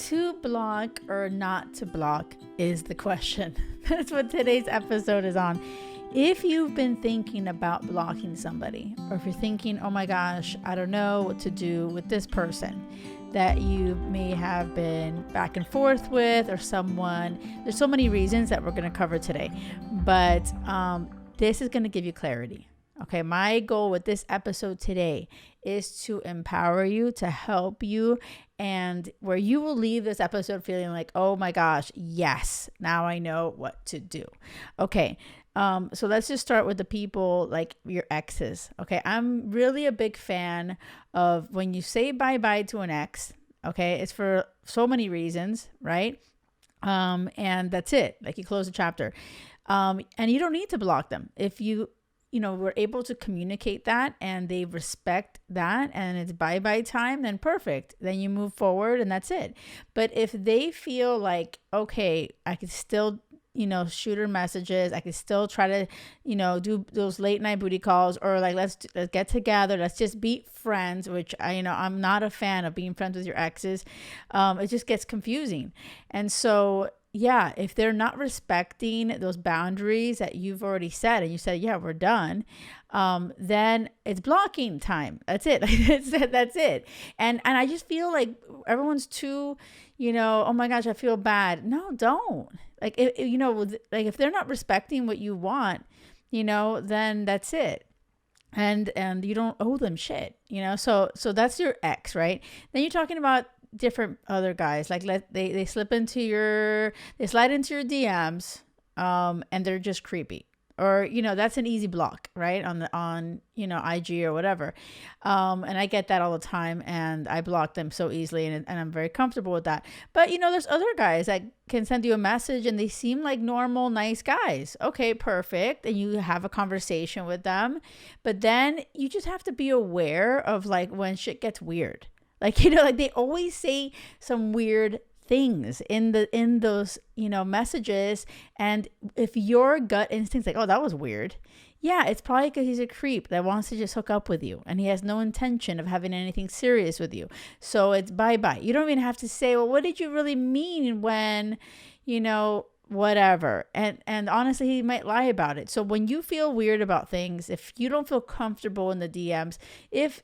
To block or not to block is the question. That's what today's episode is on. If you've been thinking about blocking somebody, or if you're thinking, oh my gosh, I don't know what to do with this person that you may have been back and forth with, or someone, there's so many reasons that we're going to cover today, but this is going to give you clarity. Okay, my goal with this episode today is to empower you, to help you, and where you will leave this episode feeling like, oh my gosh, yes, now I know what to do. Okay, so let's just start with the people like your exes. Okay, I'm really a big fan of when you say bye-bye to an ex. Okay, it's for so many reasons, right? And that's it. Like you close the chapter. And you don't need to block them. If you we're able to communicate that and they respect that and it's bye-bye time, then perfect. Then you move forward and that's it. But if they feel like, okay, I can still, shoot her messages, I can still try to, do those late night booty calls, or like, let's get together. Let's just be friends, which I'm not a fan of being friends with your exes. It just gets confusing. And so yeah, if they're not respecting those boundaries that you've already set and you said, yeah, we're done, then it's blocking time. That's it. That's it. And I just feel like everyone's too, oh my gosh, I feel bad. No, don't. Like, if they're not respecting what you want, then that's it. And you don't owe them shit, so that's your ex, right? Then you're talking about different other guys, like they slide into your DMs, and they're just creepy, or that's an easy block, right, on IG or whatever, and I get that all the time, and I block them so easily, and I'm very comfortable with that. But there's other guys that can send you a message and they seem like normal, nice guys. Okay, perfect, and you have a conversation with them, but then you just have to be aware of like when shit gets weird. Like, like they always say some weird things in those, messages. And if your gut instinct's like, oh, that was weird. Yeah, it's probably because he's a creep that wants to just hook up with you. And he has no intention of having anything serious with you. So it's bye-bye. You don't even have to say, well, what did you really mean when, whatever. And honestly, he might lie about it. So when you feel weird about things, if you don't feel comfortable in the DMs, if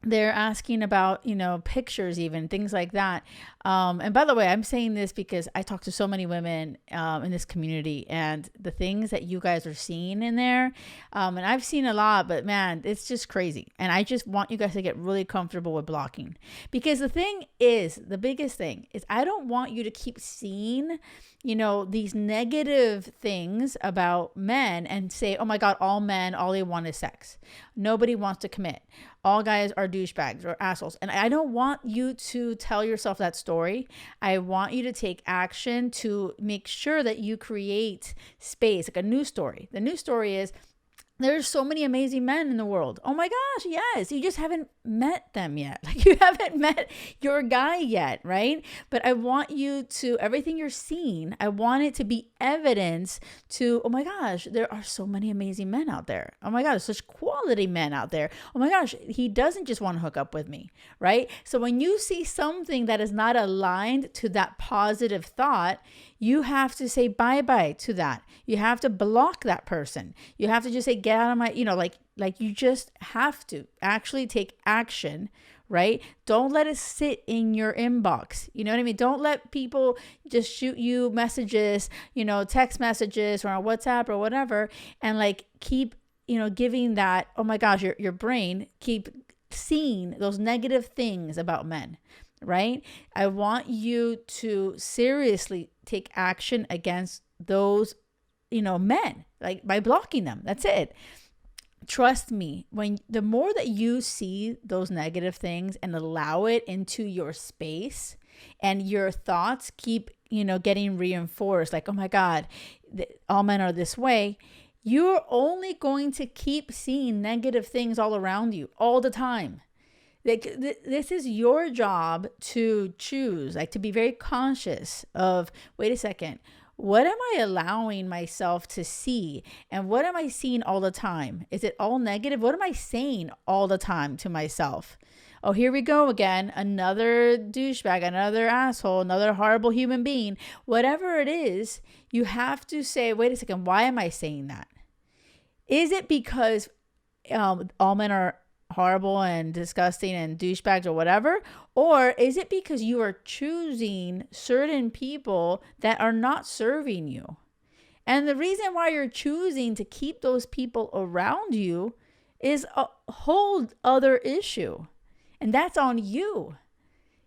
they're asking about, pictures, even things like that. And by the way, I'm saying this because I talk to so many women in this community, and the things that you guys are seeing in there. And I've seen a lot, but man, it's just crazy. And I just want you guys to get really comfortable with blocking, because the biggest thing is I don't want you to keep seeing, these negative things about men and say, oh my God, all men, all they want is sex. Nobody wants to commit. All guys are douchebags or assholes. And I don't want you to tell yourself that story. I want you to take action to make sure that you create space, like a new story. The new story is, there's so many amazing men in the world. Oh my gosh, yes. You just haven't met them yet. Like, you haven't met your guy yet, right? But I want you to, everything you're seeing, I want it to be evidence to, oh my gosh, there are so many amazing men out there. Oh my gosh, such quality men out there. Oh my gosh, he doesn't just want to hook up with me, right? So when you see something that is not aligned to that positive thought, you have to say bye-bye to that. You have to block that person. You have to just say, get out of my, like you just have to actually take action, right? Don't let it sit in your inbox. You know what I mean? Don't let people just shoot you messages, text messages or on WhatsApp or whatever, and like keep, giving that, oh my gosh, your brain keep seeing those negative things about men, right? I want you to seriously take action against those, men, like by blocking them. That's it. Trust me, the more that you see those negative things and allow it into your space, and your thoughts keep, getting reinforced, like, oh my God, all men are this way, you're only going to keep seeing negative things all around you all the time. Like, this is your job to choose, like to be very conscious of, wait a second, what am I allowing myself to see? And what am I seeing all the time? Is it all negative? What am I saying all the time to myself? Oh, here we go again. Another douchebag, another asshole, another horrible human being. Whatever it is, you have to say, wait a second, why am I saying that? Is it because all men are horrible and disgusting and douchebags or whatever? Or is it because you are choosing certain people that are not serving you? And the reason why you're choosing to keep those people around you is a whole other issue. And that's on you.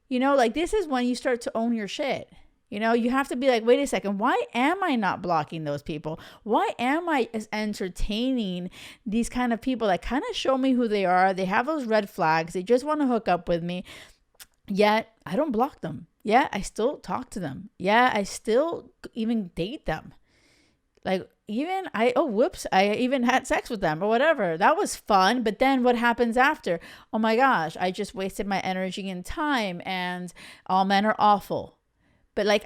Like this is when you start to own your shit. You have to be like, wait a second, why am I not blocking those people? Why am I entertaining these kind of people that kind of show me who they are? They have those red flags. They just want to hook up with me. Yet I don't block them. Yeah, I still talk to them. Yeah, I still even date them. Like even I even had sex with them or whatever. That was fun. But then what happens after? Oh my gosh, I just wasted my energy and time, and all men are awful. But like,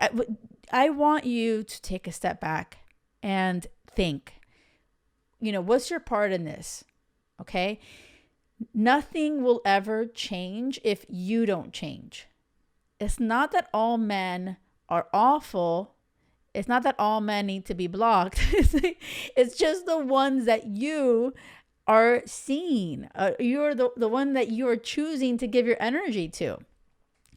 I want you to take a step back and think, what's your part in this? Okay. Nothing will ever change if you don't change. It's not that all men are awful. It's not that all men need to be blocked. It's just the ones that you are seeing. You're the one that you are choosing to give your energy to.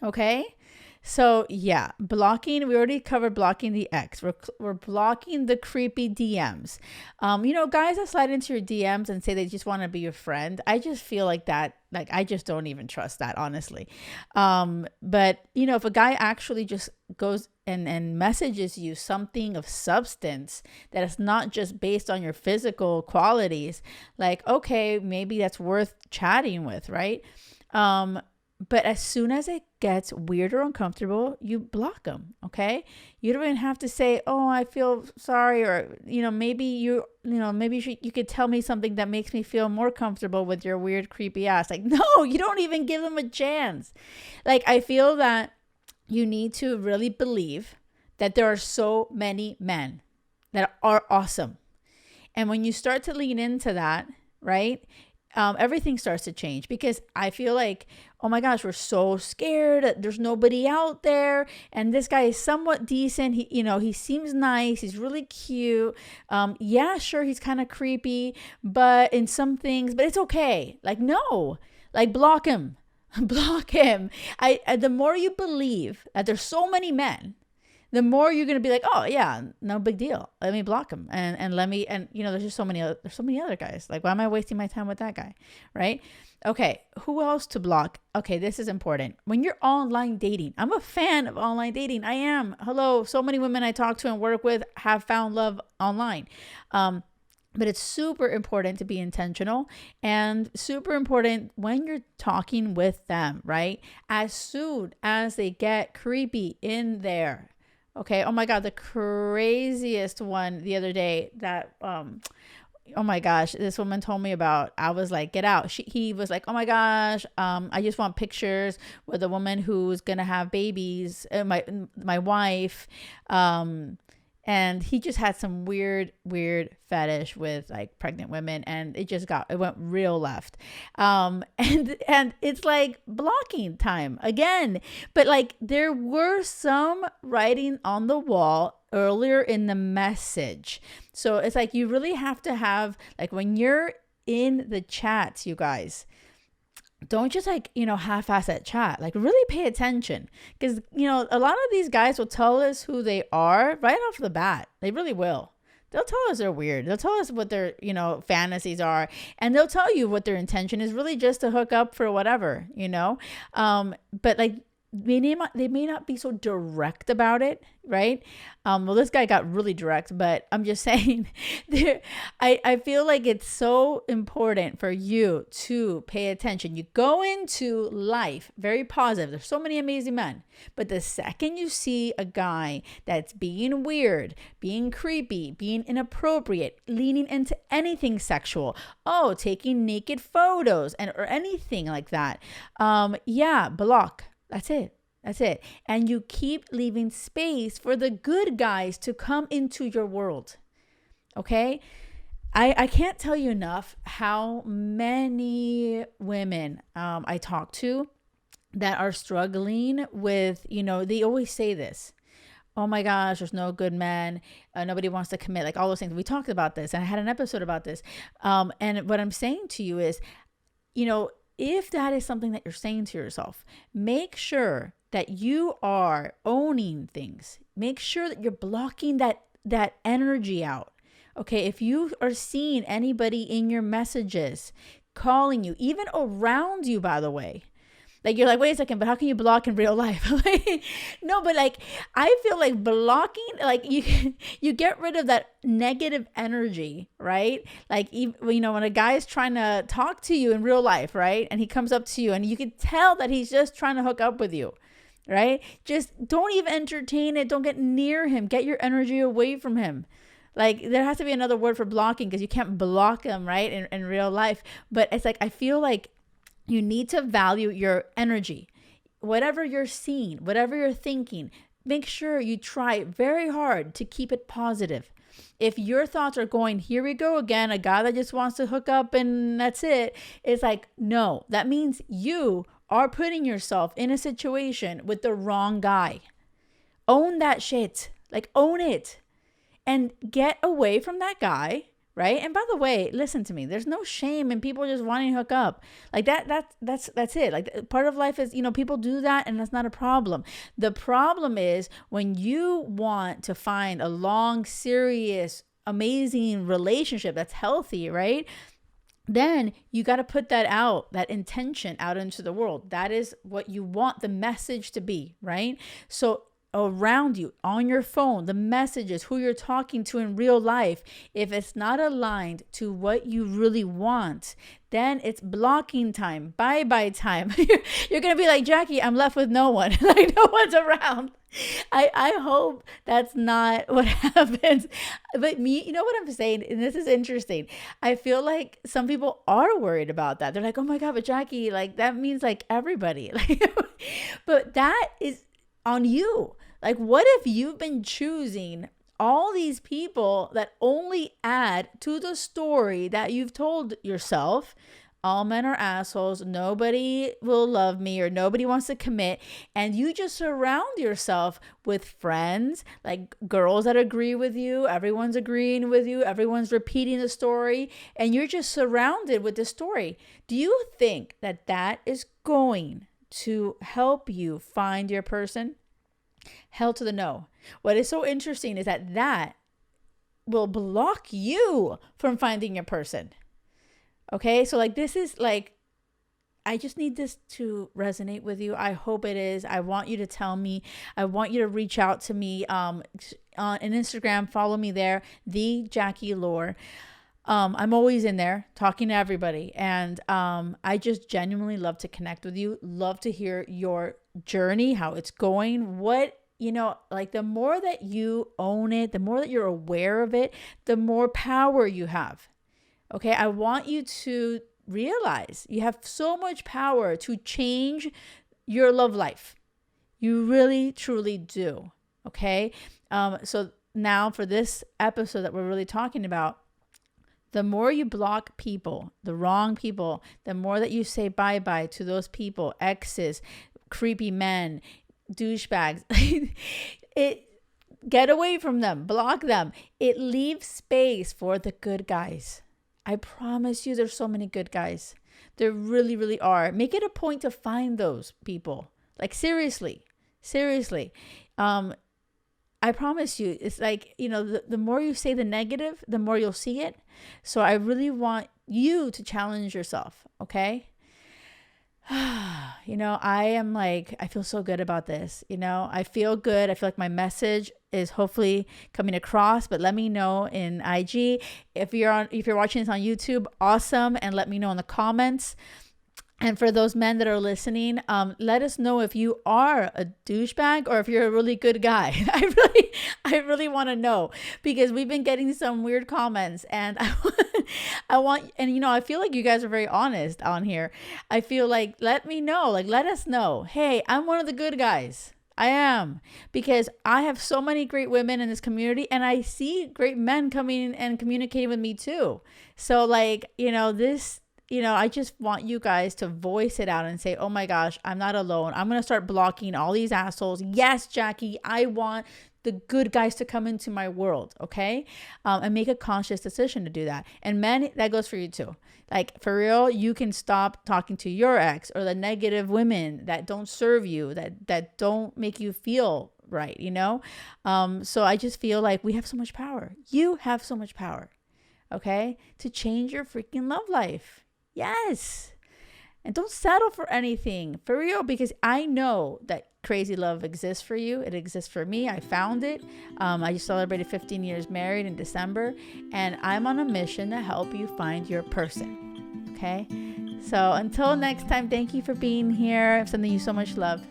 Okay. So yeah, blocking, we already covered blocking the ex. We're blocking the creepy DMs. Guys that slide into your DMs and say they just want to be your friend. I just feel like that, like, I just don't even trust that, honestly. But if a guy actually just goes and messages you something of substance that is not just based on your physical qualities, like, okay, maybe that's worth chatting with, right? But as soon as it gets weird or uncomfortable, you block them, okay? You don't even have to say, oh, I feel sorry, or, maybe you could tell me something that makes me feel more comfortable with your weird, creepy ass. Like, no, you don't even give them a chance. Like, I feel that you need to really believe that there are so many men that are awesome. And when you start to lean into that, right? Everything starts to change, because I feel like, oh my gosh, we're so scared. There's nobody out there. And this guy is somewhat decent. He seems nice. He's really cute. Yeah, sure. He's kind of creepy, but in some things, but it's okay. Like, no, like block him, block him. The more you believe that there's so many men, the more you're going to be like, oh yeah, no big deal. Let me block him. And there's just so many other guys. Like, why am I wasting my time with that guy? Right? Okay. Who else to block? Okay. This is important. When you're online dating, I'm a fan of online dating. I am. Hello. So many women I talk to and work with have found love online. But it's super important to be intentional, and super important when you're talking with them, right? As soon as they get creepy in there. Okay. Oh my God. The craziest one the other day that, oh my gosh, this woman told me about. I was like, get out. He was like, oh my gosh, I just want pictures with a woman who's going to have babies, my wife. And he just had some weird fetish with like pregnant women, and it went real left. And it's like blocking time again. But like, there were some writing on the wall earlier in the message. So it's like, you really have to have, like, when you're in the chats, you guys, don't just like, half-ass that chat. Like, really pay attention, because, a lot of these guys will tell us who they are right off the bat. They really will. They'll tell us they're weird. They'll tell us what their, fantasies are, and they'll tell you what their intention is, really just to hook up for whatever, but like, they may not be so direct about it, right? Well, this guy got really direct, but I'm just saying, I feel like it's so important for you to pay attention. You go into life very positive. There's so many amazing men, but the second you see a guy that's being weird, being creepy, being inappropriate, leaning into anything sexual, taking naked photos or anything like that, block. That's it. And you keep leaving space for the good guys to come into your world. Okay? I can't tell you enough how many women I talk to that are struggling with, they always say this. Oh my gosh, there's no good men. Nobody wants to commit, like all those things. We talked about this, and I had an episode about this. And what I'm saying to you is, if that is something that you're saying to yourself, make sure that you are owning things. Make sure that you're blocking that energy out. Okay, if you are seeing anybody in your messages calling you, even around you, by the way, like you're like, wait a second, but how can you block in real life? No, but like I feel like blocking, like you get rid of that negative energy, right? Like when a guy is trying to talk to you in real life, right, and he comes up to you, and you can tell that he's just trying to hook up with you, right? Just don't even entertain it. Don't get near him. Get your energy away from him. Like there has to be another word for blocking, because you can't block them, right, in real life. But it's like I feel like you need to value your energy. Whatever you're seeing, whatever you're thinking, make sure you try very hard to keep it positive. If your thoughts are going, here we go again, a guy that just wants to hook up and that's it, it's like, no, that means you are putting yourself in a situation with the wrong guy. Own that shit. Like, own it. And get away from that guy. Right. And by the way, listen to me. There's no shame in people just wanting to hook up like that. That's it. Like part of life is, people do that, and that's not a problem. The problem is when you want to find a long, serious, amazing relationship that's healthy, right? Then you got to put that intention out into the world. That is what you want the message to be, right? So around you, on your phone, the messages, who you're talking to in real life, if it's not aligned to what you really want, then it's blocking time, bye time. You're going to be like, Jackie, I'm left with no one. Like no one's around. I hope that's not what happens. But me, you know what I'm saying? And this is interesting. I feel like some people are worried about that. They're like, oh my God, but Jackie, like that means like everybody. But that is on you. Like, what if you've been choosing all these people that only add to the story that you've told yourself? All men are assholes. Nobody will love me, or nobody wants to commit. And you just surround yourself with friends, like girls that agree with you. Everyone's agreeing with you. Everyone's repeating the story. And you're just surrounded with the story. Do you think that that is going to help you find your person? Hell to the no. What is so interesting is that will block you from finding your person. Okay, so like this is like, I just need this to resonate with you. I hope it is. I want you to tell me. I want you to reach out to me on Instagram. Follow me there, the Jackie Lore. I'm always in there talking to everybody, and I just genuinely love to connect with you. Love to hear your journey, how it's going. What, like the more that you own it, the more that you're aware of it, the more power you have. Okay, I want you to realize you have so much power to change your love life. You really, truly do. Okay, so now for this episode that we're really talking about, the more you block people, the wrong people, the more that you say bye-bye to those people, exes, creepy men, douchebags, get away from them, block them. It leaves space for the good guys. I promise you there's so many good guys. There really, really are. Make it a point to find those people. Like seriously. I promise you, it's like, the more you say the negative, the more you'll see it. So I really want you to challenge yourself, okay? I feel so good about this. I feel good. I feel like my message is hopefully coming across, but let me know in IG. If you're watching this on YouTube, awesome. And let me know in the comments. And for those men that are listening, let us know if you are a douchebag or if you're a really good guy. I really want to know, because we've been getting some weird comments, and I feel like you guys are very honest on here. I feel like, let me know, like, let us know. Hey, I'm one of the good guys. I am, because I have so many great women in this community, and I see great men coming and communicating with me too. So like, I just want you guys to voice it out and say, oh my gosh, I'm not alone. I'm going to start blocking all these assholes. Yes, Jackie, I want the good guys to come into my world. Okay. And make a conscious decision to do that. And men, that goes for you too. Like, for real, you can stop talking to your ex or the negative women that don't serve you, that don't make you feel right. So I just feel like we have so much power. You have so much power. Okay. To change your freaking love life. Yes. And don't settle for anything, for real, because I know that crazy love exists for you. It exists for me. I found it. I just celebrated 15 years married in December, and I'm on a mission to help you find your person. Okay. So until next time, thank you for being here. I'm sending you so much love.